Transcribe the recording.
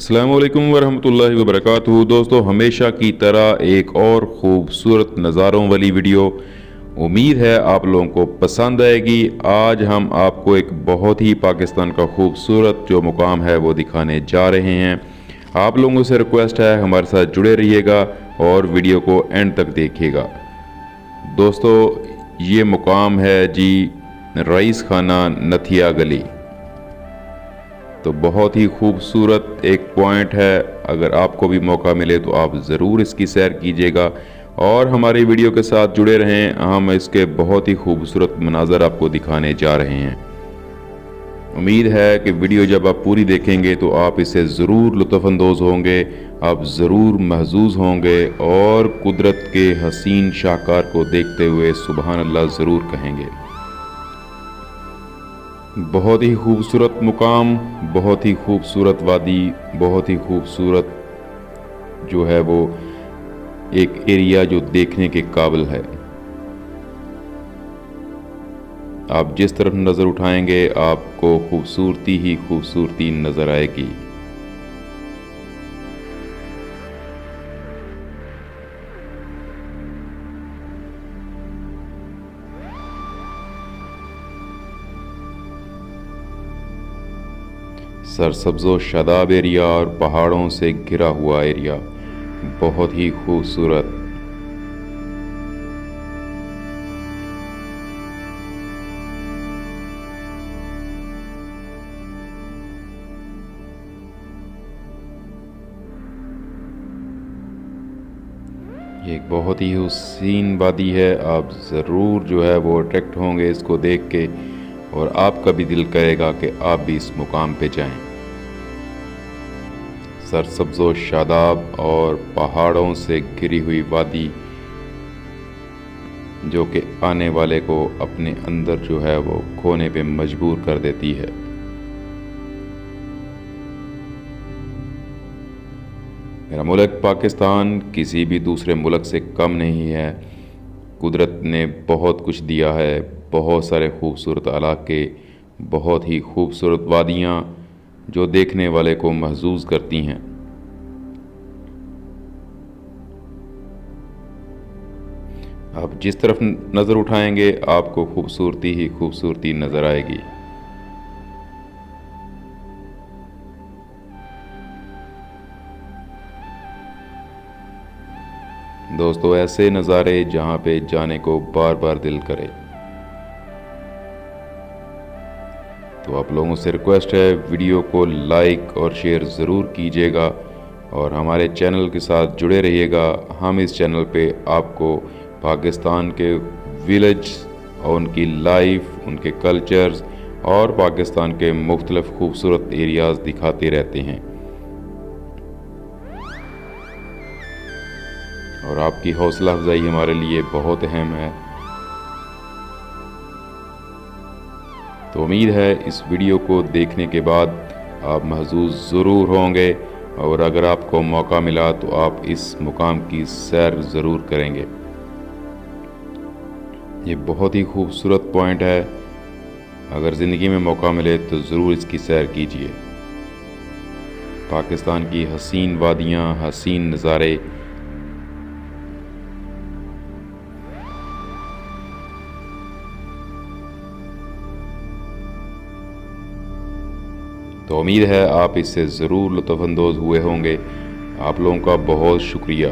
अस्सलामु अलैकुम वरहमतुल्लाहि वबरकातुहू। दोस्तों, हमेशा की तरह एक और ख़ूबसूरत नज़ारों वाली वीडियो उम्मीद है आप लोगों को पसंद आएगी। आज हम आपको एक बहुत ही पाकिस्तान का खूबसूरत जो मुकाम है वो दिखाने जा रहे हैं। आप लोगों से रिक्वेस्ट है हमारे साथ जुड़े रहिएगा और वीडियो को एंड तक देखिएगा। दोस्तों, ये मुकाम है जी रईस खाना नथिया गली। तो बहुत ही खूबसूरत एक पॉइंट है। अगर आपको भी मौका मिले तो आप ज़रूर इसकी सैर कीजिएगा और हमारी वीडियो के साथ जुड़े रहें। हम इसके बहुत ही खूबसूरत मनाज़र आपको दिखाने जा रहे हैं। उम्मीद है कि वीडियो जब आप पूरी देखेंगे तो आप इससे ज़रूर लुत्फ़अंदोज़ होंगे, आप ज़रूर महज़ूज़ होंगे और कुदरत के हसीन शाहकार को देखते हुए सुबहान अल्लाह ज़रूर कहेंगे। बहुत ही खूबसूरत मुकाम, बहुत ही खूबसूरत वादी, बहुत ही खूबसूरत जो है वो एक एरिया जो देखने के काबिल है। आप जिस तरफ नज़र उठाएंगे आपको खूबसूरती ही खूबसूरती नज़र आएगी। सरसब्ज़ो शादाब एरिया और पहाड़ों से घिरा हुआ एरिया, बहुत ही खूबसूरत। ये एक बहुत ही हसीन वादी है। आप ज़रूर जो है वो अट्रैक्ट होंगे इसको देख के और आपका भी दिल करेगा कि आप भी इस मुकाम पे जाएं। सरसब्ज़ो शादाब और पहाड़ों से घिरी हुई वादी जो कि आने वाले को अपने अंदर जो है वो खोने पे मजबूर कर देती है। मेरा मुल्क पाकिस्तान किसी भी दूसरे मुल्क से कम नहीं है। कुदरत ने बहुत कुछ दिया है, बहुत सारे खूबसूरत इलाके, बहुत ही खूबसूरत वादियाँ जो देखने वाले को महसूस करती हैं। आप जिस तरफ नज़र उठाएंगे आपको खूबसूरती ही खूबसूरती नज़र आएगी। दोस्तों, ऐसे नज़ारे जहाँ पे जाने को बार बार दिल करे। तो आप लोगों से रिक्वेस्ट है वीडियो को लाइक और शेयर ज़रूर कीजिएगा और हमारे चैनल के साथ जुड़े रहिएगा। हम इस चैनल पे आपको पाकिस्तान के विलेज और उनकी लाइफ, उनके कल्चर्स और पाकिस्तान के मुख्तलिफ खूबसूरत एरियाज़ दिखाते रहते हैं और आपकी हौसला अफजाई हमारे लिए बहुत अहम है। तो उम्मीद है इस वीडियो को देखने के बाद आप महसूस ज़रूर होंगे और अगर आपको मौका मिला तो आप इस मुकाम की सैर ज़रूर करेंगे। ये बहुत ही खूबसूरत पॉइंट है। अगर ज़िंदगी में मौका मिले तो ज़रूर इसकी सैर कीजिए। पाकिस्तान की हसीन वादियाँ, हसीन नज़ारे, तो उम्मीद है आप इससे ज़रूर लुत्फ़अंदोज़ हुए होंगे। आप लोगों का बहुत शुक्रिया।